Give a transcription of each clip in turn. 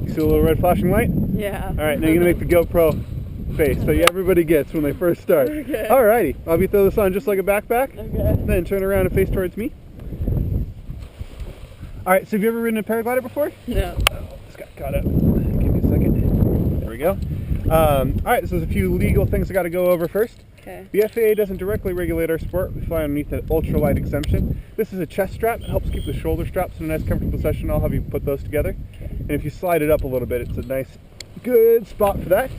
You see a little red flashing light? Yeah. All right, now you're gonna make the GoPro face that everybody gets when they first start. Okay. Alrighty, I'll be throw this on just like a backpack. Okay. Then turn around and face towards me. All right, so have you ever ridden a paraglider before? No. Just got caught up. Give me a second. There we go. All right, so there's a few legal things I got to go over first. Okay. The FAA doesn't directly regulate our sport. We fly underneath an ultralight exemption. This is a chest strap. It helps keep the shoulder straps in a nice comfortable position. I'll have you put those together. Okay. And if you slide it up a little bit, it's a nice, good spot for that.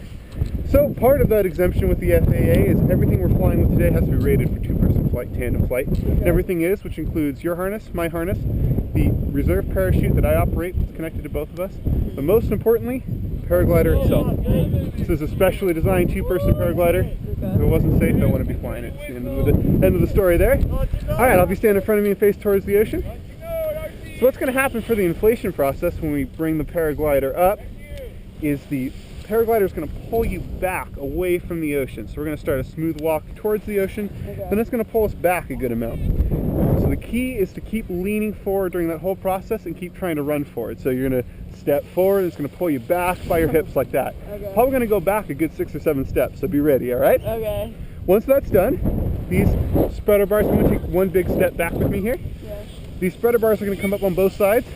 So part of that exemption with the FAA is everything we're flying with today has to be rated for two-person flight, tandem flight. Okay. And everything is, which includes your harness, my harness, the reserve parachute that I operate that's connected to both of us, but most importantly, the paraglider itself. This is a specially designed two-person paraglider. If it wasn't safe, I wouldn't be flying it. It's the end of the story there. All right, I'll be standing in front of me and face towards the ocean. So what's going to happen for the inflation process when we bring the paraglider up is the paraglider is going to pull you back away from the ocean. So we're going to start a smooth walk towards the ocean, then it's going to pull us back a good amount. So the key is to keep leaning forward during that whole process and keep trying to run forward. So you're going to step forward, it's going to pull you back by your hips like that. Okay. Probably going to go back a good 6 or 7 steps, so be ready, all right? Okay. Once that's done, these spreader bars, I'm going to take one big step back with me here. Yeah. These spreader bars are going to come up on both sides.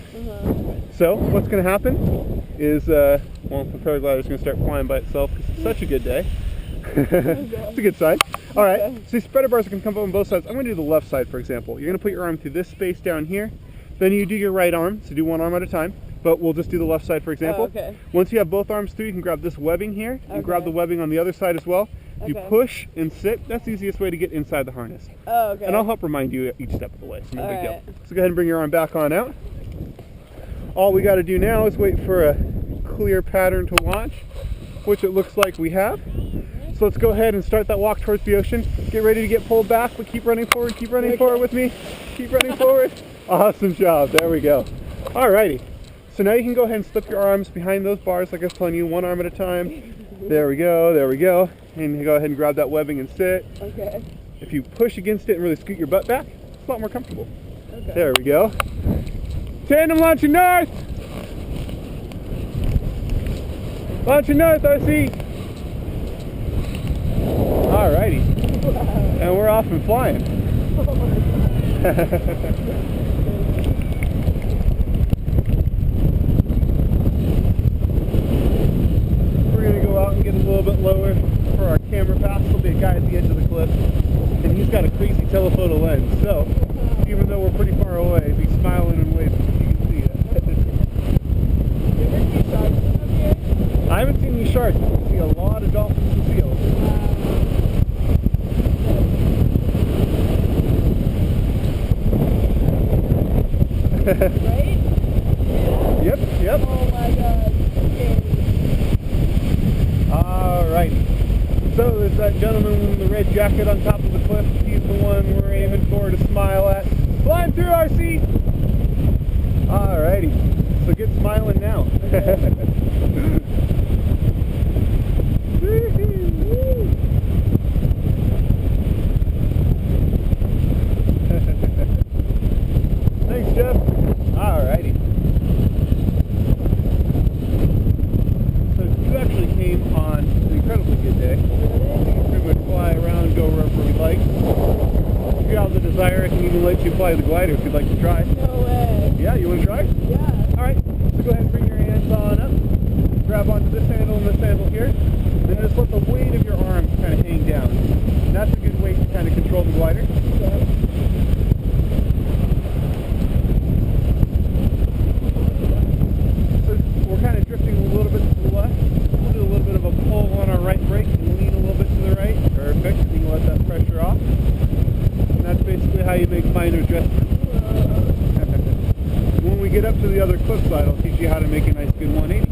So what's going to happen is, well, the paraglider is going to start flying by itself because it's such a good day. It's a good sign. All right, so these spreader bars are going to come up on both sides. I'm going to do the left side, for example. You're going to put your arm through this space down here. Then you do your right arm, so do one arm at a time. But we'll just do the left side, for example. Oh, okay. Once you have both arms through, you can grab this webbing here. And grab the webbing on the other side as well. You Okay. push and sit. That's the easiest way to get inside the harness. Oh, okay. And I'll help remind you each step of the way, so no big deal. Alright. So go ahead and bring your arm back on out. All we got to do now is wait for a clear pattern to launch, which it looks like we have. So let's go ahead and start that walk towards the ocean. Get ready to get pulled back, but keep running forward, keep running forward with me. Keep running forward. Awesome job, there we go. Alrighty, so now you can go ahead and slip your arms behind those bars like I was telling you, one arm at a time. There we go, there we go. And you go ahead and grab that webbing and sit. Okay. If you push against it and really scoot your butt back, it's a lot more comfortable. Okay. There we go. Tandem launching north! Launching north, RC! Alrighty. Wow. And we're off and flying. We're going to go out and get a little bit lower for our camera pass. There'll be a guy at the edge of the cliff, and he's got a crazy telephoto lens. So, even though we're pretty far away, he's smiling and waving. You can see it. I haven't seen any sharks. I see a lot of dolphins and seals. Right? Yep, yep. Oh my god. Alrighty. So there's that gentleman in the red jacket on top of the cliff. He's the one we're aiming for to smile at. Flying through, RC! Alrighty. So get smiling now. Thanks, Jeff. Alrighty. So you actually came on an incredibly good day. We can pretty much fly around, go wherever we like. If you have the desire, I can even let you fly the glider if you'd like to try. No way. Yeah, you want to try? Yeah. Alright, so go ahead and bring your hands on up. Grab onto this handle and this handle here. Then just let the weight of your arms kind of hang down. And that's a good way to kind of control the glider. Okay. So we're kind of drifting a little bit to the left. We'll do a little bit of a pull on our right brake and lean a little bit to the right. Perfect. You can let that pressure off. And that's basically how you make minor adjustments. When we get up to the other cliff side, I'll teach you how to make a nice good 180.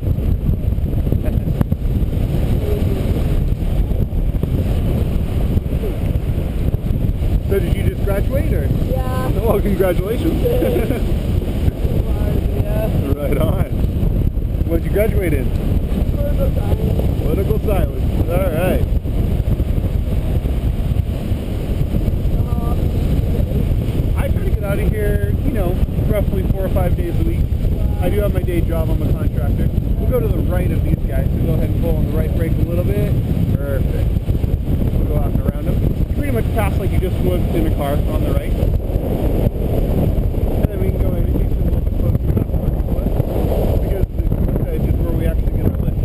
So did you just graduate, or? Yeah. Well, congratulations. Yeah. Right on. What did you graduate in? Political science. Political science. All right. I try to get out of here, you know, roughly 4 or 5 days a week. I do have my day job. I'm a contractor. We'll go to the right of these guys. So go ahead and pull on the right brake a little bit. Perfect. We'll go out and around them. You pretty much pass like you just would in a car on the right. And then we can go in and get a little bit closer to that parking split. Because the edge is where we actually get our lift.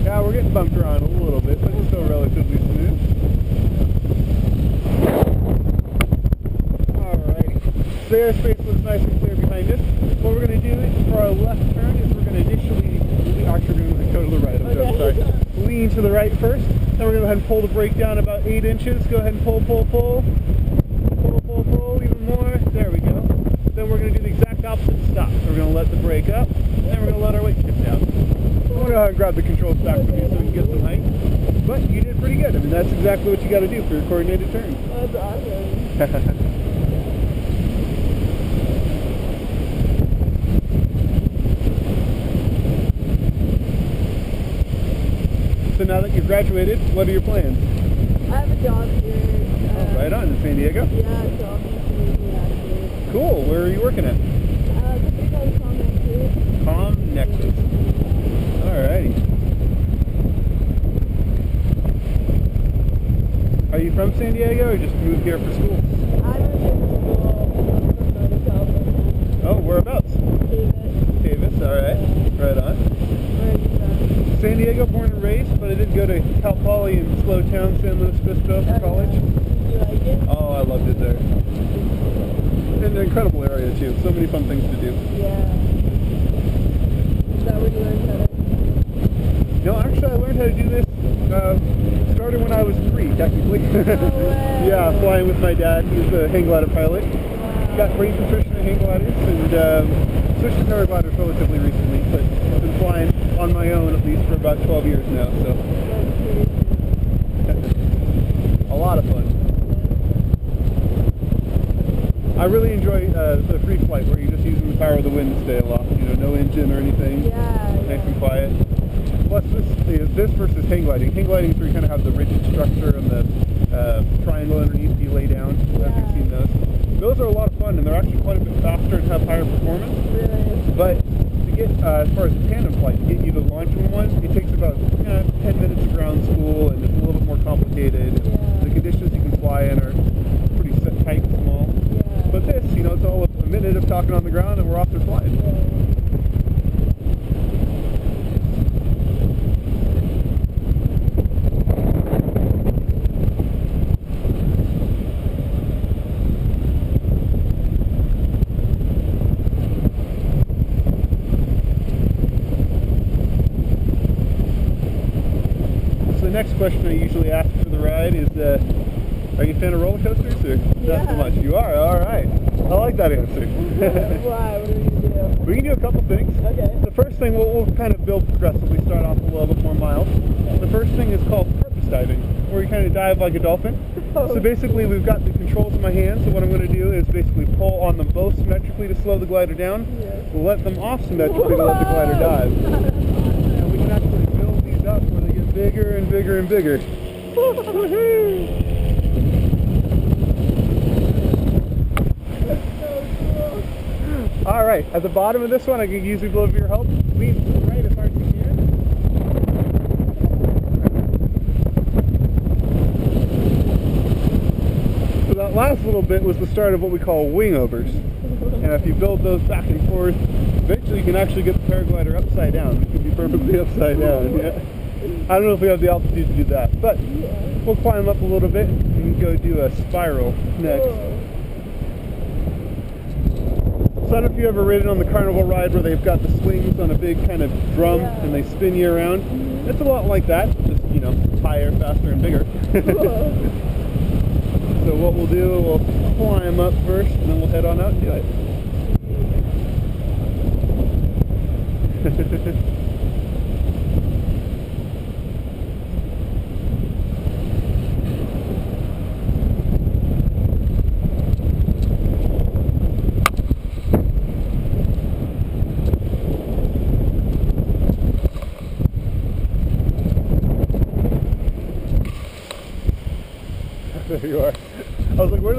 Yeah, we're getting bumped around a little bit, but it's still relatively smooth. Alright, so the airspace looks nice and clear behind us. What we're going to do for our left turn is we're going to initially, actually we're going to go to the right, sorry. Lean to the right first, then we're going to go ahead and pull the brake down about 8 inches. Go ahead and pull, pull, pull. Pull, pull, pull, even more. There we go. Then we're going to do the exact opposite and stop. So we're going to let the brake up, and we're going to let our weight shift down. I'm going to go ahead and grab the controls back from you so we can get some height. But you did pretty good. I mean, that's exactly what you got to do for your coordinated turn. That's awesome. So now that you've graduated, what are your plans? I have a job here. Right on, in San Diego? Yeah, so I'll be moving actually. Cool. Where are you working at? Company called ComNexus. ComNexus. Alrighty. Are you from San Diego or just moved here for school? I went to school. I'm from Northern California. Oh, whereabouts? Davis. Alright. Right on. Where are you from? San Diego, born and raised, but I did go to Cal Poly in Slow Town, San Luis Obispo for college. Did you like it? Oh, I loved it there. And an incredible area too. So many fun things to do. Yeah. Is that where you learned how to? No, actually I learned how to do this started when I was 3, technically. No way. Yeah, flying with my dad. He's a hang glider pilot. Wow. Got pretty proficient in hang gliders and switched to paragliders relatively recently, but I've been flying on my own at least for about 12 years now, so a lot of fun. I really enjoy the free flight where you're just using the power of the wind to stay aloft, you know, no engine or anything, nice and quiet. Plus this versus hang gliding. Hang gliding is where you kind of have the rigid structure and the triangle underneath you lay down, if you've seen those. Those are a lot of fun and they're actually quite a bit faster and have higher performance. Really? But to get, as far as the tandem flight, to get you to launch in one, it takes about 10 minutes of ground school and it's a little bit more complicated. Yeah. The conditions you can fly in are pretty tight and small. Yeah. But this, you know, it's all a minute of talking on the ground and we're off to flying. Yeah. The next question I usually ask for the ride is, are you a fan of roller coasters or not so much? You are? Alright. I like that answer. Why? What are we going to do? We can do a couple things. Okay. The first thing, we'll kind of build progressively, start off a little bit more mild. The first thing is called purpose diving, where you kind of dive like a dolphin. So basically we've got the controls in my hand, so what I'm going to do is basically pull on them both symmetrically to slow the glider down, let them off symmetrically to let the glider dive. And we can actually build these up where they get bigger and bigger and bigger. Woohoo! Alright, at the bottom of this one, I can use a little bit of your help. Lean to the right as hard as you can. So that last little bit was the start of what we call wingovers. And if you build those back and forth, eventually you can actually get the paraglider upside down. It can be perfectly upside down. Yeah. I don't know if we have the altitude to do that, but we'll climb up a little bit and go do a spiral next. So I don't know if you've ever ridden on the carnival ride where they've got the swings on a big kind of drum and they spin you around. It's a lot like that, just, you know, higher, faster, and bigger. So what we'll do, we'll climb up first and then we'll head on out and do it.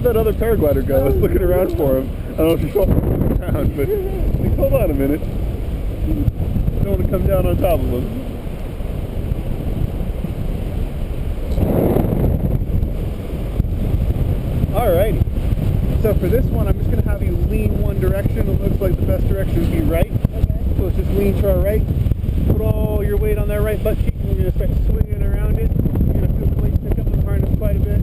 that other paraglider go? I was looking around for him. I don't know if he fell around, but like, hold on a minute. Don't want to come down on top of him. Alrighty. So for this one, I'm just going to have you lean one direction. It looks like the best direction would be right. Okay. So let's just lean to our right. Put all your weight on that right butt cheek. And we're going to start swinging around it. You're going to feel the weight pick up on the harness quite a bit.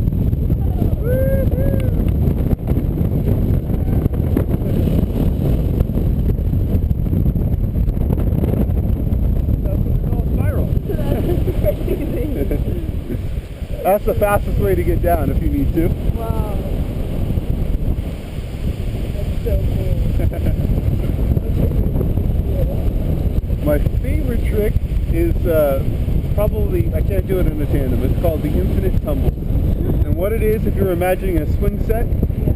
That's what we call a spiral. That's crazy. That's the fastest way to get down if you need to. Wow. That's so cool. My favorite trick is probably, I can't do it in a tandem, it's called the infinite tumble. And what it is, if you're imagining a swing set,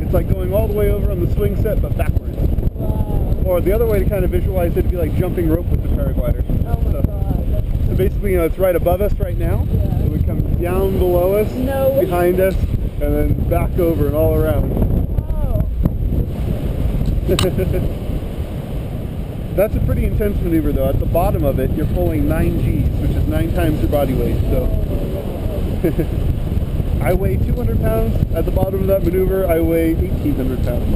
it's like going all the way over on the swing set but backwards. Wow. Or the other way to kind of visualize it would be like jumping rope with the paraglider. Oh my god. So basically, it's right above us right now. Yeah. It would come down below us, No way. behind us, and then back over and all around. Wow. That's a pretty intense maneuver though. At the bottom of it, you're pulling 9 Gs, which is 9 times your body weight. So I weigh 200 pounds. At the bottom of that maneuver, I weigh 1,800 pounds.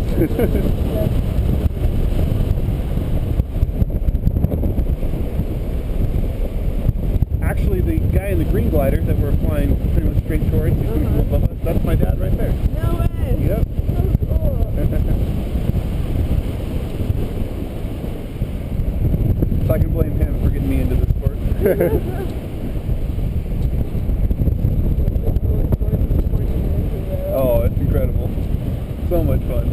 Actually, the guy in the green glider that we're flying pretty much straight towards, he's going to go above us. That's my dad right there. No way. Yep. So cool. So I can blame him for getting me into the sport. Oh, it's incredible. So much fun.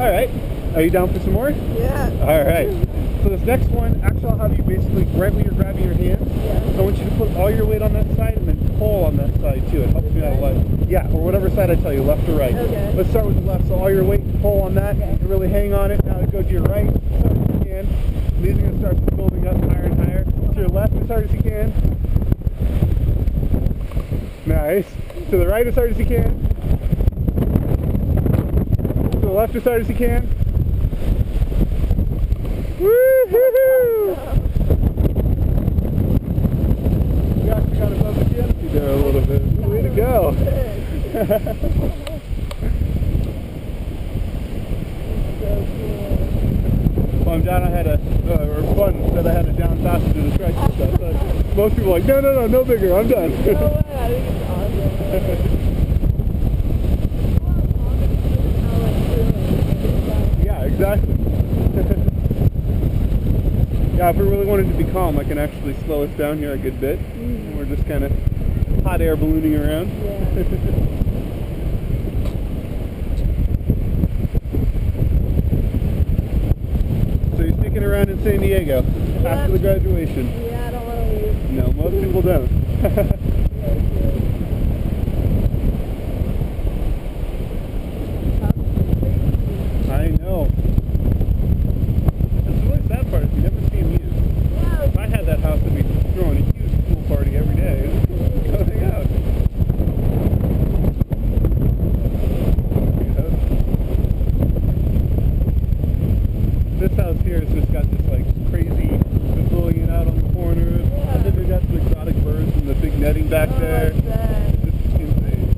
Alright, are you down for some more? Yeah. Alright, so this next one, actually I'll have you basically, right when you're grabbing your hands, Yeah. I want you to put all your weight on that side and then pull on that side too. It helps me out a lot. Yeah, or whatever side I tell you, left or right. Okay. Let's start with the left, so all your weight, pull on that, Okay. and really hang on it. Now go to your right, as hard as you can. And these are going to start building up higher and higher. To your left as hard as you can. Nice. To the right as hard as you can. To the left as hard as you can. Woo-hoo-hoo! You actually got above the canopy there a little bit. Way to go. Well, I'm down. I had or fun that I had a down faster to distract myself. So most people are like, no bigger. I'm done. No way. I think it's awesome. Yeah, exactly. Yeah, if we really wanted to be calm, I can actually slow us down here a good bit. And we're just kind of hot air ballooning around. Yeah. So you're sticking around in San Diego after the graduation? Yeah, I don't want to leave. No, most people don't. I know. That's the really sad part is you never see them used. Yeah. If I had that house, I'd be throwing a huge pool party every day. Go hang out. Yeah. This house here has just got this like crazy pavilion out on the corner. Yeah. And then we got some exotic birds and the big netting back there. It's insane.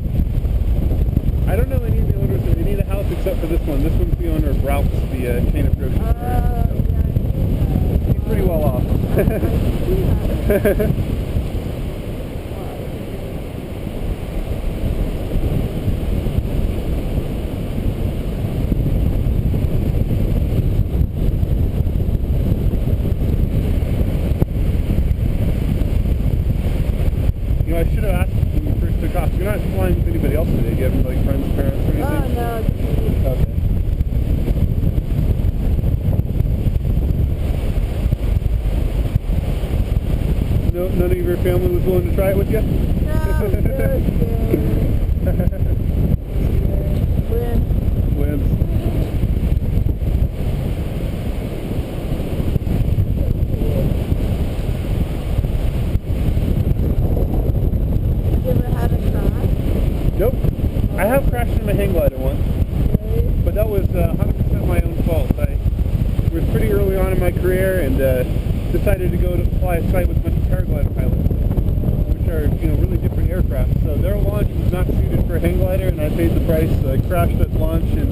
I don't know any of the owners of any of the house except for this one. This one's the owner of Ralph's, the chain of grocery stores. He's pretty well off. You know, I should have asked when you first took off. You're not flying with anybody else today. Do you have any like friends, parents, or anything? Oh, no. Just me. Okay. No, none of your family was willing to try it with you? No, they're scared. Win. Wins. You ever had a crash? Nope. I have crashed in a hang glider once, Really? but that was 100% my own fault. I was pretty early on in my career and decided to go to fly a site with a bunch of paraglider pilots, which are, really different aircraft. So their launch was not suited for a hang glider, and I paid the price. So I crashed at launch and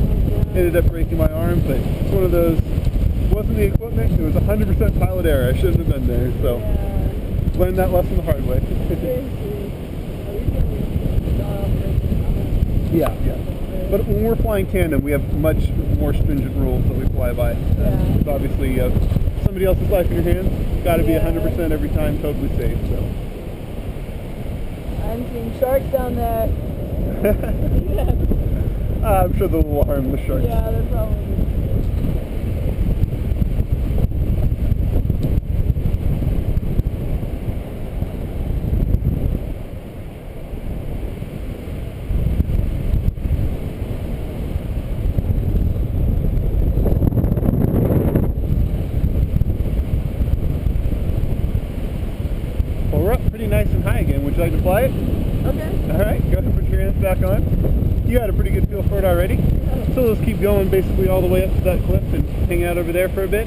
ended up breaking my arm. But it's one of those. It wasn't the equipment. It was 100% pilot error. I shouldn't have been there. So Yeah. learned that lesson the hard way. Yeah. But when we're flying tandem, we have much more stringent rules that we fly by. It's obviously somebody else's life in your hands. Got to be 100% every time, totally safe. So. I'm seeing sharks down there. I'm sure they'll little harm the sharks. Yeah, they're probably. Well, we're up pretty nice and high again. Would you like to fly it? Okay. All right, go ahead and put your hands back on. You had a pretty good feel for it already. So let's keep going basically all the way up to that cliff and hang out over there for a bit.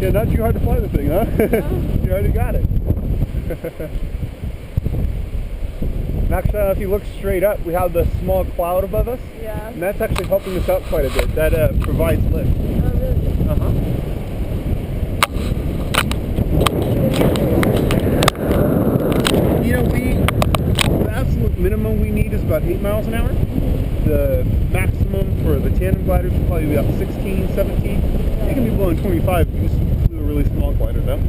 Yeah, not too hard to fly the thing, huh? You already got it. Actually, if you look straight up, we have the small cloud above us, Yeah. and that's actually helping us out quite a bit. That provides lift. Oh, really? Uh-huh. The absolute minimum we need is about 8 miles an hour. The maximum for the tandem gliders will probably be about 16, 17. It can be blowing 25 if you just flew a really small glider though.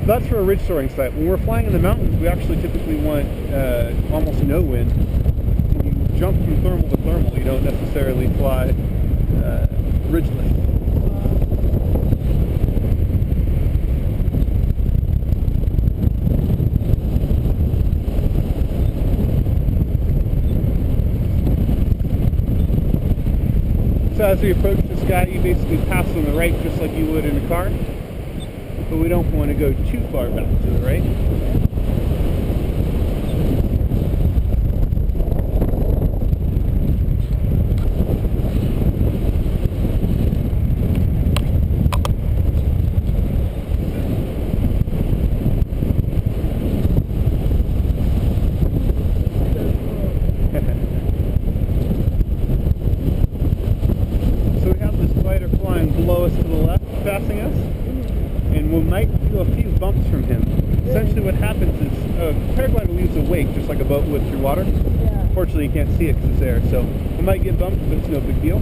That's for a ridge soaring site. When we're flying in the mountains, we actually typically want almost no wind. When you jump from thermal to thermal, you don't necessarily fly ridge lift. So as we approach the sky, you basically pass on the right just like you would in a car. But we don't want to go too far back to the right. So we have this glider flying below us to the left, passing us. And we might feel a few bumps from him. Essentially what happens is a paraglider leaves a wake just like a boat would through water. Yeah. Fortunately you can't see it because it's air, so we might get bumped, but it's no big deal.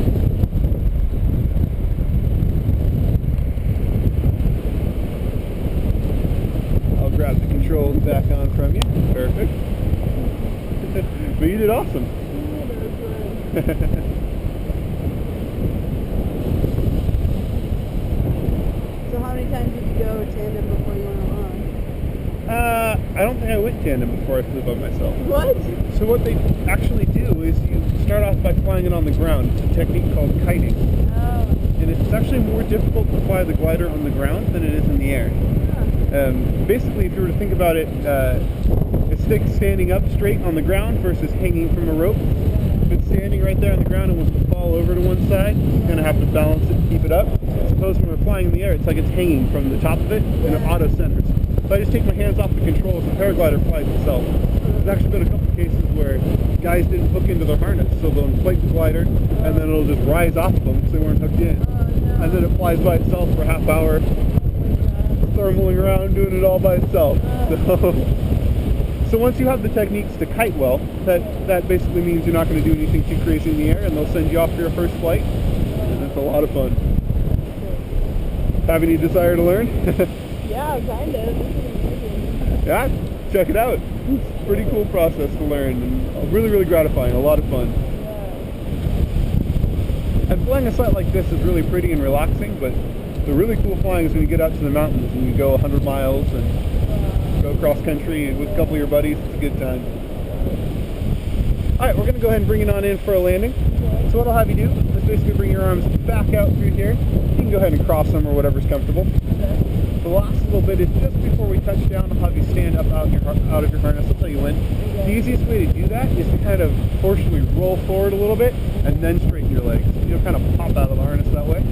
I'll grab the controls back on from you. Perfect. But you did awesome. So how many times did you go tandem before you went alone? I don't think I went tandem before I flew by myself. What? So what they actually do is you start off by flying it on the ground. It's a technique called kiting. Oh. And it's actually more difficult to fly the glider on the ground than it is in the air. Huh. Basically, if you were to think about it, it's standing up straight on the ground versus hanging from a rope. If it's standing right there on the ground and wants to fall over to one side, you kind of have to balance it to keep it up. Suppose when we're flying in the air, it's like it's hanging from the top of it and it auto-centers. So I just take my hands off the controls and the paraglider flies itself. There's actually been a couple cases where guys didn't hook into their harness, so they'll inflate the glider and then it'll just rise off of them because they weren't hooked in. And then it flies by itself for a half hour, thermaling around, doing it all by itself. So So once you have the techniques to kite well, that basically means you're not going to do anything too crazy in the air, and they'll send you off for your first flight, and it's a lot of fun. Have any desire to learn? Yeah, kind of. This is amazing. Yeah, check it out. It's a pretty cool process to learn, and really, really gratifying. A lot of fun. Yeah. And flying a sight like this is really pretty and relaxing, but the really cool flying is when you get out to the mountains and you go 100 miles and go cross country with a couple of your buddies. It's a good time. Alright, we're going to go ahead and bring it on in for a landing. Okay. So what I'll have you do is basically bring your arms back out through here. You can go ahead and cross them or whatever's comfortable. Okay. The last little bit is just before we touch down, I'll have you stand up out of your harness. I'll tell you when. Okay. The easiest way to do that is to kind of forcefully roll forward a little bit and then straighten your legs. You'll kind of pop out of the harness that way.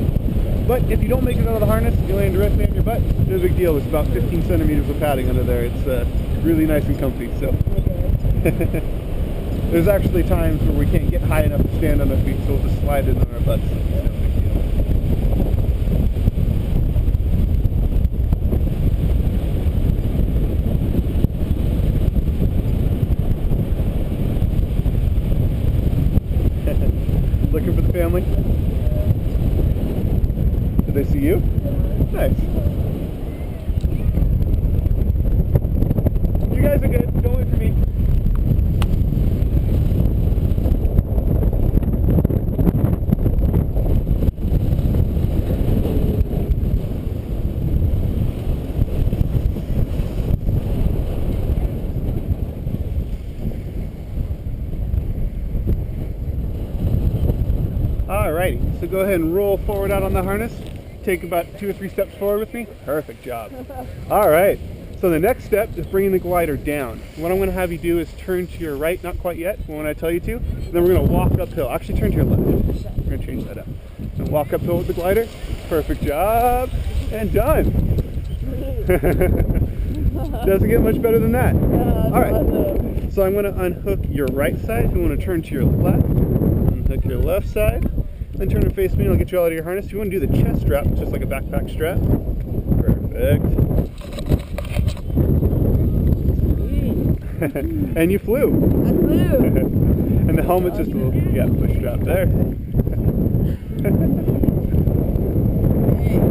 But if you don't make it out of the harness, you land directly on your butt, no big deal. There's about 15 centimeters of padding under there. It's really nice and comfy. So Okay. there's actually times where we can't get high enough to stand on our feet, so we'll just slide in on our butts. It's no big deal. Looking for the family? Did they see you? Nice. You guys are good. Don't wait for me. Alrighty, so go ahead and roll forward out on the harness. Take about 2 or 3 steps forward with me. Perfect job. Alright, so the next step is bringing the glider down. What I'm going to have you do is turn to your right, not quite yet, but when I tell you to, then we're going to walk uphill. Actually turn to your left. We're going to change that up. And walk uphill with the glider. Perfect job. And done. Doesn't get much better than that. Alright, so I'm going to unhook your right side. You want to turn to your left. Unhook your left side. Then turn and face me and I'll get you out of your harness. You want to do the chest strap, just like a backpack strap. Perfect. And you flew. I flew. And the helmet's just a little, yeah, push strap there.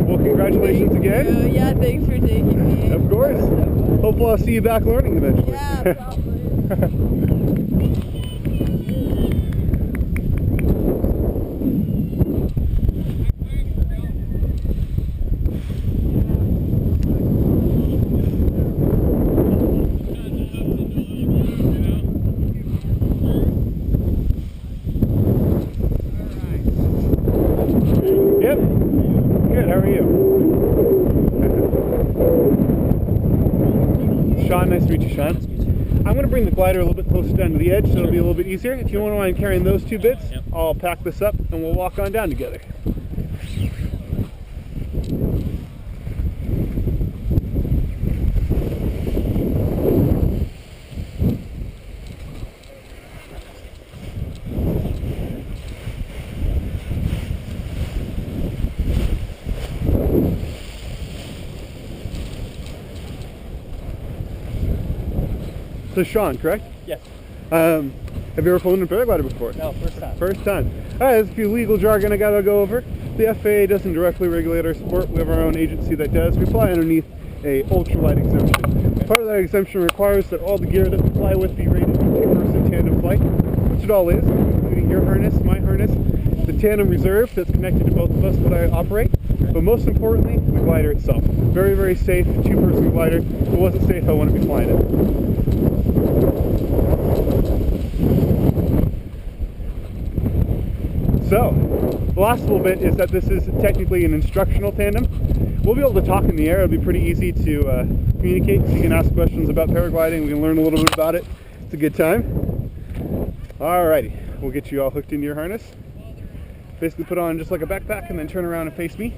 Well, congratulations again. Yeah, thanks for taking me. Of course. Hopefully I'll see you back learning eventually. Yeah, probably. Yep. Good, how are you? Sean, nice to meet you, Sean. I'm going to bring the glider a little bit closer down to the edge so it'll be a little bit easier. If you want to mind carrying those 2 bits, I'll pack this up and we'll walk on down together. So Sean, correct? Yes. Have you ever flown in a paraglider before? No, first time. First time. Alright, there's a few legal jargon I gotta go over. The FAA doesn't directly regulate our sport. We have our own agency that does. We fly underneath a ultralight exemption. Part of that exemption requires that all the gear that we fly with be rated for 2-person tandem flight, which it all is, including your harness, my harness, the tandem reserve that's connected to both of us that I operate, but most importantly, the glider itself. Very, very safe, 2-person glider. If it wasn't safe, I wouldn't be flying it. So, the last little bit is that this is technically an instructional tandem. We'll be able to talk in the air. It'll be pretty easy to communicate, so you can ask questions about paragliding. We can learn a little bit about it. It's a good time. Alrighty, we'll get you all hooked into your harness. Basically put on just like a backpack and then turn around and face me.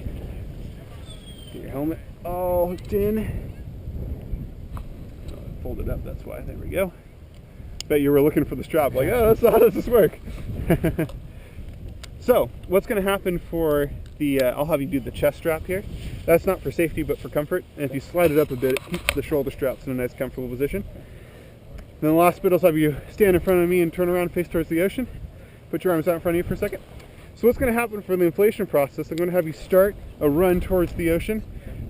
Get your helmet all hooked in. Fold it up, that's why. There we go. Bet you were looking for the strap, like, oh, how does this work? So, what's going to happen for the, I'll have you do the chest strap here. That's not for safety, but for comfort. And if you slide it up a bit, it keeps the shoulder straps in a nice, comfortable position. Then the last bit is have you stand in front of me and turn around, face towards the ocean. Put your arms out in front of you for a second. So what's going to happen for the inflation process, I'm going to have you start a run towards the ocean.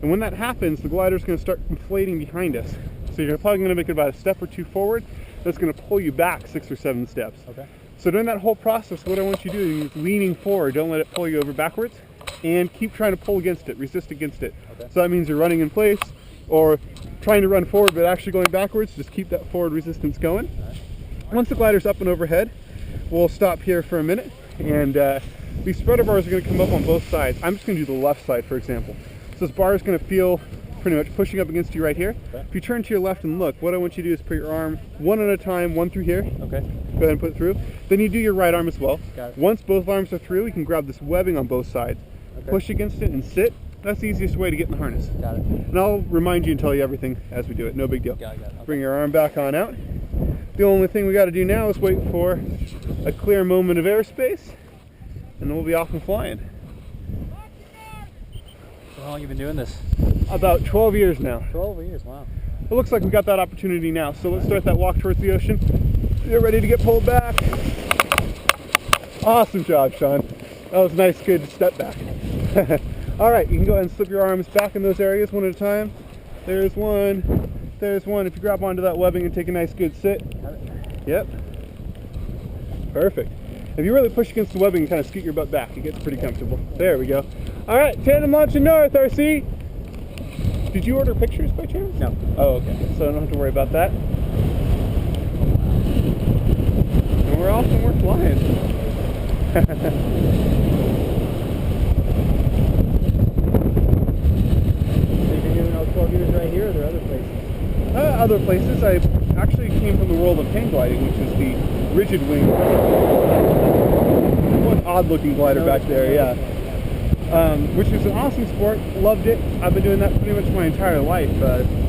And when that happens, the glider is going to start inflating behind us. So you're probably going to make it about a step or two forward. That's going to pull you back 6 or 7 steps. Okay. So during that whole process, what I want you to do is leaning forward. Don't let it pull you over backwards. And keep trying to pull against it, resist against it. Okay. So that means you're running in place or trying to run forward but actually going backwards. Just keep that forward resistance going. Right. Once the glider's up and overhead, we'll stop here for a minute. And these spreader bars are going to come up on both sides. I'm just going to do the left side, for example. So this bar is going to feel pretty much pushing up against you right here. Okay. If you turn to your left and look, what I want you to do is put your arm one at a time, one through here. Okay. Go ahead and put it through. Then you do your right arm as well. Got it. Once both arms are through, you can grab this webbing on both sides. Okay. Push against it and sit. That's the easiest way to get in the harness. Got it. And I'll remind you and tell you everything as we do it. No big deal. Got it. Okay. Bring your arm back on out. The only thing we got to do now is wait for a clear moment of airspace, and then we'll be off and flying. So how long have you been doing this? About 12 years now. 12 years, wow. It looks like we got that opportunity now. So let's start that walk towards the ocean. You're ready to get pulled back. Awesome job, Sean. That was nice, good step back. All right, you can go ahead and slip your arms back in those areas one at a time. There's one. There's one. If you grab onto that webbing and take a nice good sit. Yep. Perfect. If you really push against the webbing and kind of scoot your butt back, it gets pretty comfortable. There we go. All right, tandem launching north, RC. Did you order pictures by chance? No. Oh, okay. So I don't have to worry about that. And we're off and we're flying. So you've been doing all 12 years right here, or are there other places? Other places. I actually came from the world of hang gliding, which is the rigid wing. One odd-looking glider back there, yeah. Which is an awesome sport. Loved it. I've been doing that pretty much my entire life.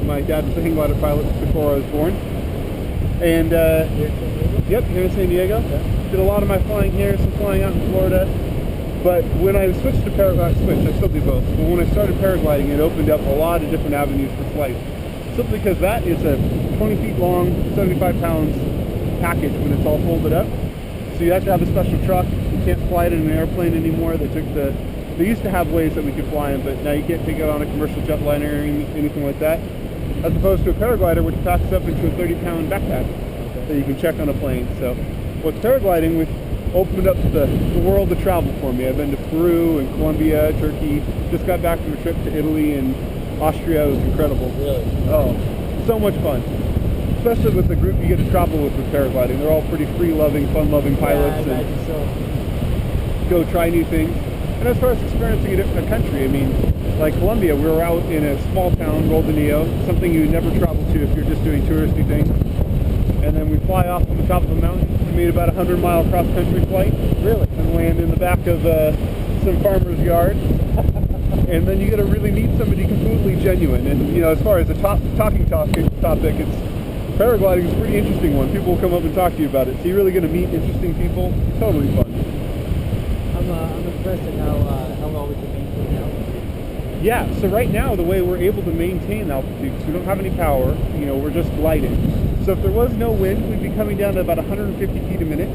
My dad was a hang glider pilot before I was born. And yep, here in San Diego. Okay. Did a lot of my flying here, some flying out in Florida. But when I switched to paragliding, I still do both. But when I started paragliding, it opened up a lot of different avenues for flight. Simply because that is a 20 feet long, 75 pounds package when it's all folded up. So you have to have a special truck. You can't fly it in an airplane anymore. They used to have ways that we could fly in, but now you can't take it on a commercial jetliner or anything like that. As opposed to a paraglider, which packs up into a 30-pound backpack that you can check on a plane. So with paragliding, we've opened up the world of travel for me. I've been to Peru and Colombia, Turkey. Just got back from a trip to Italy and Austria. It was incredible. Really? Oh, so much fun. Especially with the group you get to travel with paragliding. They're all pretty free-loving, fun-loving pilots. Yeah, I and imagine so. go try new things. And as far as experiencing a country, I mean, like Colombia, we were out in a small town, Roldanillo, something you never travel to if you're just doing touristy things. And then we fly off from the top of a mountain. We made about a 100-mile cross-country flight. Really? And land in the back of some farmer's yard. And then you get to really meet somebody completely genuine. And, you know, as far as the talking topic, it's paragliding is a pretty interesting one. People will come up and talk to you about it. So you're really going to meet interesting people. Totally fun. I'm impressed at how well we can maintain altitude. Yeah, so right now the way we're able to maintain altitude, because we don't have any power, you know, we're just gliding. So if there was no wind, we'd be coming down to about 150 feet a minute,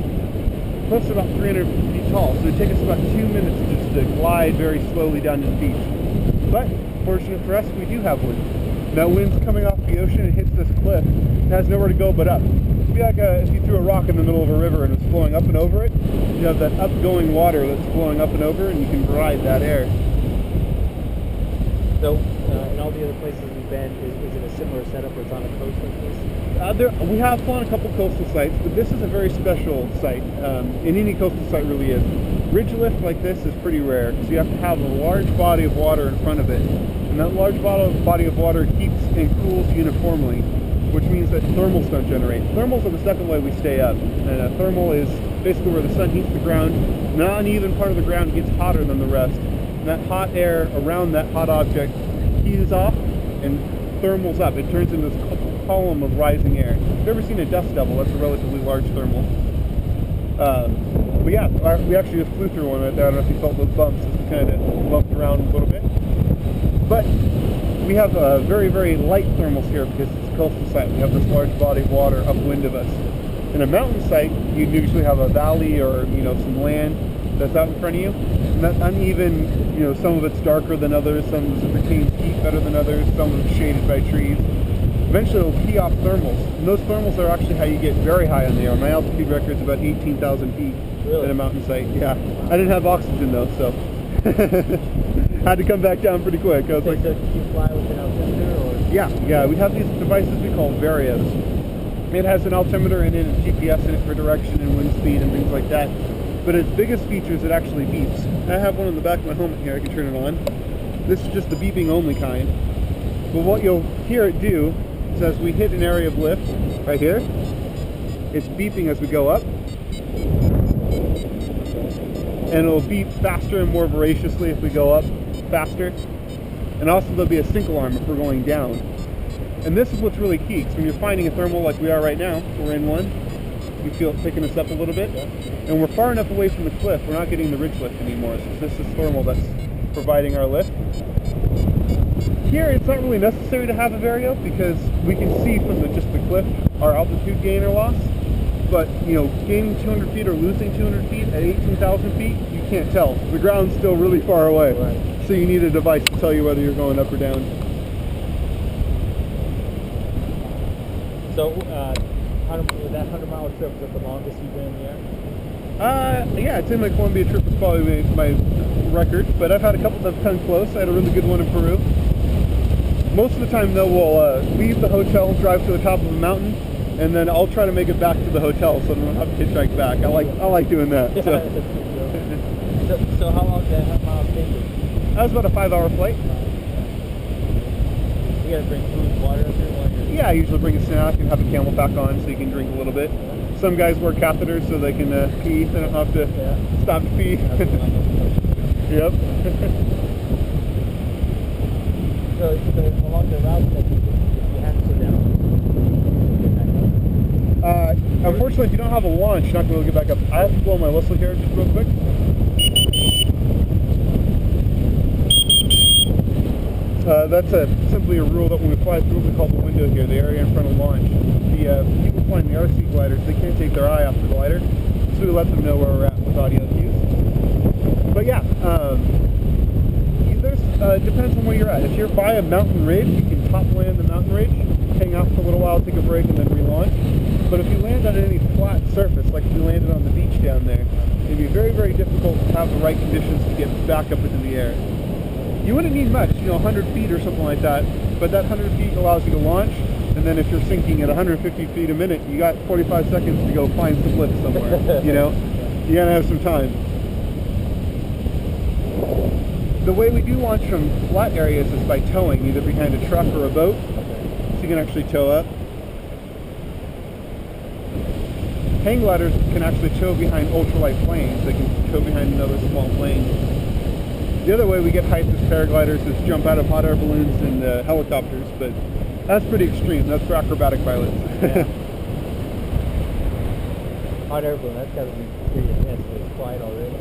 plus about 300 feet tall. So it'd take us about 2 minutes just to glide very slowly down to the beach. But fortunate for us, we do have wind. That wind's coming off the ocean and hits this cliff. It has nowhere to go but up. It'd be like if you threw a rock in the middle of a river and it's flowing up and over it. You have that upgoing water that's flowing up and over, and you can ride that air. So, in all the other places we've been, is it a similar setup where it's on a coast like this? We have flown a couple coastal sites, but this is a very special site. And any coastal site really is. Ridge lift like this is pretty rare, because you have to have a large body of water in front of it. And that large body of water heats and cools uniformly, which means that thermals don't generate. Thermals are the second way we stay up. And a thermal is basically where the sun heats the ground. An uneven part of the ground gets hotter than the rest. And that hot air around that hot object heats off and thermals up. It turns into this column of rising air. If you've ever seen a dust devil, that's a relatively large thermal. But yeah, we actually just flew through one right there. I don't know if you felt those bumps as we kind of bumped around a little bit. But we we have very, very light thermals here because it's a coastal site. We have this large body of water upwind of us. In a mountain site, you'd usually have a valley or, you know, some land that's out in front of you. And that uneven, you know, some of it's darker than others, some of it retains heat better than others, some of it's shaded by trees. Eventually it'll key off thermals. And those thermals are actually how you get very high on the air. My altitude record is about 18,000 feet Really? in a mountain site. Yeah. I didn't have oxygen though, so had to come back down pretty quick. I was like, So you fly with an altimeter, or? yeah, we have these devices we call Varios. It has an altimeter in it and GPS in it for direction and wind speed and things like that. But its biggest feature is it actually beeps. I have one on the back of my helmet here, I can turn it on. This is just the beeping only kind. But what you'll hear it do is as we hit an area of lift, right here, it's beeping as we go up. And it'll beep faster and more voraciously if we go up faster. And also there'll be a sync alarm if we're going down. And this is what's really key, because when you're finding a thermal like we are right now, we're in one, you feel it picking us up a little bit, and we're far enough away from the cliff, we're not getting the ridge lift anymore, so this is thermal that's providing our lift. Here, it's not really necessary to have a Vario, because we can see from just the cliff our altitude gain or loss, but, you know, gaining 200 feet or losing 200 feet at 18,000 feet, you can't tell. The ground's still really far away, Right. so you need a device to tell you whether you're going up or down. So, with that 100-mile trip, is that the longest you've been in the air? Yeah, I'd say my Colombia trip was probably my record, but I've had a couple that have come close. I had a really good one in Peru. Most of the time, though, we'll leave the hotel, drive to the top of a mountain, and then I'll try to make it back to the hotel so I don't have to hitchhike back. I like doing that. Yeah, So. that's a good deal. So how long did that 100 miles take you? That was about a 5-hour flight. You gotta bring food, water up here while you're... Yeah, I usually bring a snack and have a camel pack on so you can drink a little bit. Some guys wear catheters so they can pee. They don't have to stop to pee. Yep. So along the route, if you have to sit down, Unfortunately, if you don't have a launch, you're not going to get back up. I have to blow my whistle here just real quick. That's simply a rule that when we fly through what we call the window here, the area in front of launch, the people flying the RC gliders, they can't take their eye off the glider, so we let them know where we're at with audio cues. But yeah, depends on where you're at. If you're by a mountain ridge, you can top land the mountain ridge, hang out for a little while, take a break, and then relaunch. But if you land on any flat surface, like if you landed on the beach down there, it'd be very, very difficult to have the right conditions to get back up into the air. You wouldn't need much, 100 feet or something like that, but that 100 feet allows you to launch, and then if you're sinking at 150 feet a minute, you got 45 seconds to go find some lift somewhere, You gotta have some time. The way we do launch from flat areas is by towing, either behind a truck or a boat, so you can actually tow up. Hang gliders can actually tow behind ultralight planes. They can tow behind another small plane. The other way we get height as paragliders is jump out of hot air balloons and helicopters, but that's pretty extreme. That's for acrobatic pilots. Yeah. Hot air balloon, that's got to be pretty intense to fly it already.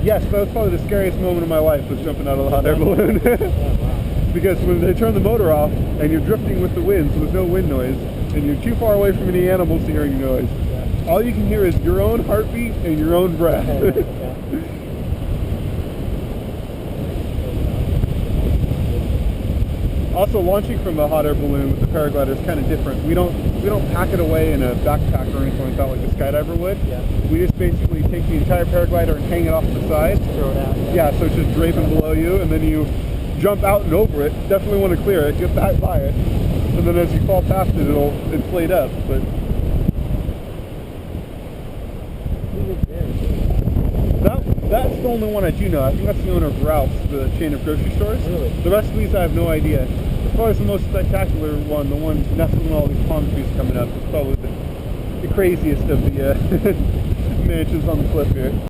Yes, that was probably the scariest moment of my life, was jumping out of the hot air balloon. Oh, wow. Because when they turn the motor off and you're drifting with the wind, so there's no wind noise, and you're too far away from any animals to hear any noise, all you can hear is your own heartbeat and your own breath. Also, launching from a hot air balloon with the paraglider is kind of different. We don't pack it away in a backpack or anything like that like a skydiver would. Yeah. We just basically take the entire paraglider and hang it off to the side. Throw it out. Yeah, so it's just draping below you, and then you jump out and over it. Definitely want to clear it, get back by it, and then as you fall past it, it'll inflate up. But that's the only one I do know. I think that's the owner of Ralph's, the chain of grocery stores. Really? The rest of these I have no idea. As far as the most spectacular one, the one nestled in all these palm trees coming up, is probably the craziest of the mansions on the cliff here.